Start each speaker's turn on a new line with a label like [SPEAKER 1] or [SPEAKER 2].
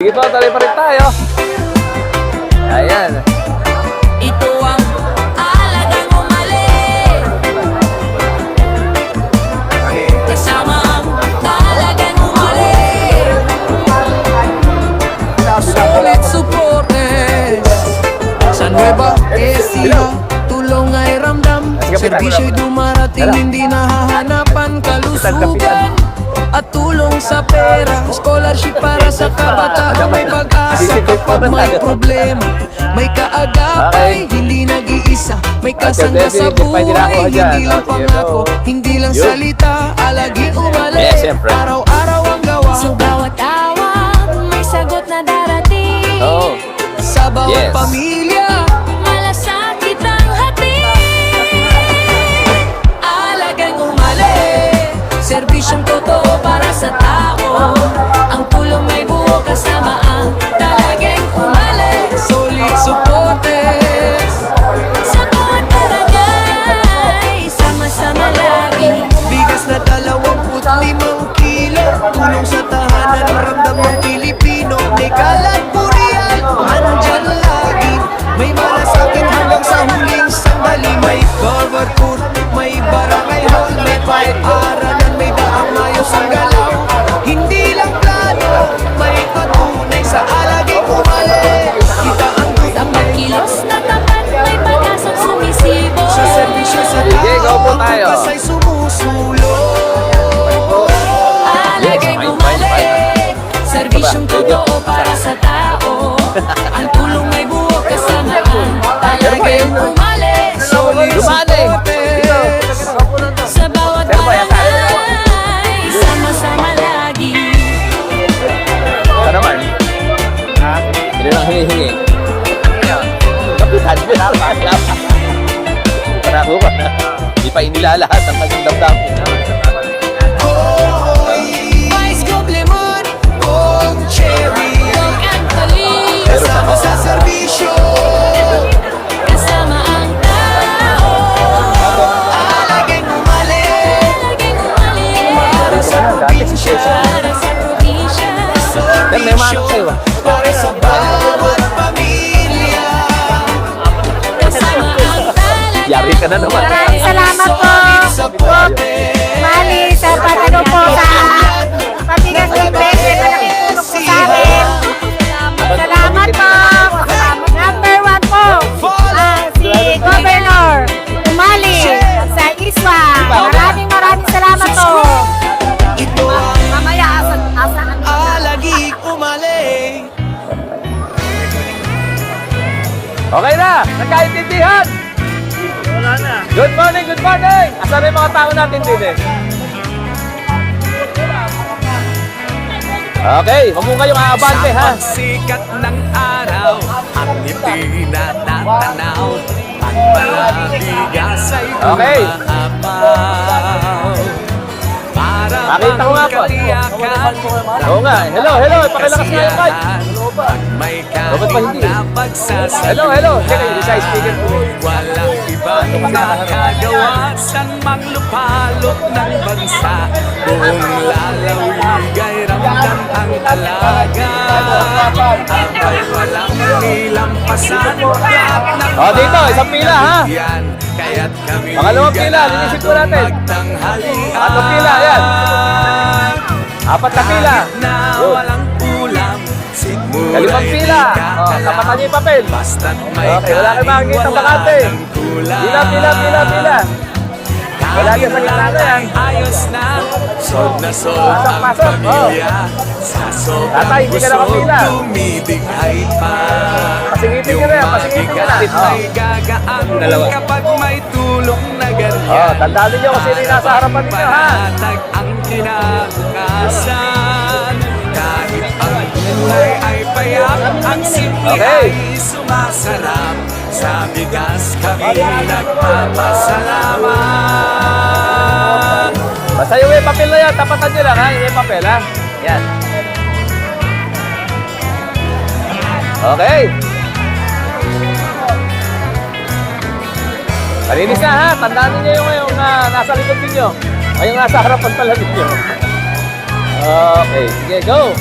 [SPEAKER 1] Sige po, tuloy pa rin tayo. Ayan.
[SPEAKER 2] Ito ang alagang umali. Kasama ang alagang umali. Sulit supportes sa Nueva Ecija, tulong ay ramdam. Serbisyo'y dumarating, hindi nahahanapan. Kalusugan at tulong sa pera, scholarship para sa kabataan. May pag-asa kapag may problema, may kaagapay, hindi nag-iisa. May kasangga sa buhay, hindi lang pangako, hindi lang salita. Alagi umali, araw-araw ang gawa.
[SPEAKER 3] Sa bawat awat, may sagot na darating.
[SPEAKER 2] Sa bawat pamilya,
[SPEAKER 3] Malasakit ang hatid.
[SPEAKER 2] alagang umali. Serbisyong totoo para sa tao. Ang tulong may buo kasama ang talagang umali. Solid supporters
[SPEAKER 3] Sa bawat barangay, sama-sama lagi.
[SPEAKER 2] bigas na 25 kilo. Tulong sa tahanan, ramdam ng Pilipino. May kalat burial, andyan lagi. May malasakit hanggang sa huling sandali. May cover food, may barangay hall, may pag-aralan, may daang ayos ang galaw. Hindi lang plano, may patunay sa alaging umali. Kita ang
[SPEAKER 3] Sa pagkilos na tapat, may pag-asang sumisibo.
[SPEAKER 2] sa serbisyo sa
[SPEAKER 1] Sige, go
[SPEAKER 2] tao,
[SPEAKER 1] po
[SPEAKER 2] ang
[SPEAKER 1] tayo.
[SPEAKER 2] bukas ay sumusulong. Alagay umali, serbisyong totoo para sa tao. Ang tulong ay buo kasama ang talagay umali. Solid supporters
[SPEAKER 3] Sa bawat barangay, sama-sama lagi.
[SPEAKER 1] Ito naman. Hindi lang hingi-hingi. Kapitan ko na. Para ko ba? Hindi pa inilalahat ang kanyang damdamin.
[SPEAKER 2] Vice Gov Lemon, Kong Cherry,
[SPEAKER 3] Kung Anthony,
[SPEAKER 2] kasama sa serbisyo.
[SPEAKER 3] kasama ang tao.
[SPEAKER 2] Alagay umali,
[SPEAKER 3] Laging umali.
[SPEAKER 2] para sa probinsya.
[SPEAKER 3] Para sa probinsya.
[SPEAKER 1] Yan, may mga kayo.
[SPEAKER 2] Para sa bawat pamilya.
[SPEAKER 3] Kasama ang talagang
[SPEAKER 1] Yari ka na naman.
[SPEAKER 4] Maraming salamat po. Mali sa patano po sa Patigas ng Bese na nakitulong po sa amin. Salamat po. Number 1 po, si Governor Umali sa Iswa. Maraming salamat po.
[SPEAKER 2] Ito ang
[SPEAKER 4] Mamaya asan
[SPEAKER 2] alagi umali.
[SPEAKER 1] Okay na! Nagkaintindihan! Wala na. Good morning, good morning! Asan na yung mga tao natin din eh? Okay, huwag mo kayong aabante ha.
[SPEAKER 5] Sa pagsikat ng araw, ang ngiti na natanaw, at malabigas ay
[SPEAKER 1] Okay.
[SPEAKER 5] umaapaw. Para
[SPEAKER 1] Nakita ko nga po.
[SPEAKER 5] katiyakan,
[SPEAKER 1] Oo nga. Hello, hello. Pakilakas nga yung mic.
[SPEAKER 5] pag may
[SPEAKER 1] Bakit pa hindi?
[SPEAKER 5] kahit na pagsasaluhan.
[SPEAKER 1] Hello, hello. Sige, isa speaker po.
[SPEAKER 5] Walang ibang nakagawa saan mang lupalop ng bansa. Kung lalawig ay ramdam ang alaga. Abay walang nilampasan. Lahat ng
[SPEAKER 1] Dito, isang pila, ha?
[SPEAKER 5] yan, kaya't kami
[SPEAKER 1] Pangalawang pila, linisip po natin.
[SPEAKER 5] magtanghalian.
[SPEAKER 1] Pangatlong pila, yan. Apat na pila.
[SPEAKER 5] Na
[SPEAKER 1] Yun.
[SPEAKER 5] walang ulam, sigmuray
[SPEAKER 1] Kalimang pila. Kapatan niyo yung papel.
[SPEAKER 5] Basta't may
[SPEAKER 1] Okay, wala kayong makikita ang bakante. Pila, pila, pila, pila. Wala dyan sa gitna na yan.
[SPEAKER 5] Ayos na, sod na sod
[SPEAKER 1] Pasok,
[SPEAKER 5] ang
[SPEAKER 1] pasok.
[SPEAKER 5] pamilya. Sa sobrang
[SPEAKER 1] Tatay, hindi ka
[SPEAKER 5] busog,
[SPEAKER 1] nakapila.
[SPEAKER 5] tumitigay pa.
[SPEAKER 1] Pasingitin ka na, pasingitin ka na.
[SPEAKER 5] Mabigat ay gagaan kapag may tulong na ganyan.
[SPEAKER 1] Tandaan niyo kung sino yung nasa harapan niyo, ha?
[SPEAKER 5] Panatag ang kinakasan. Kahit ang buhay ay payak, ang simple
[SPEAKER 1] Okay.
[SPEAKER 5] ay sumasarap. Sa bigas kami nagpapasalamat.
[SPEAKER 1] Basta yung may papel na yan, tapatan nyo lang, ha? Yung may papel, ha? Yan. Okay. Malinis na, ha? Tandaan niyo yung nasa likod ninyo. Ay, yung nasa harapan pala ninyo. Okay, sige, go!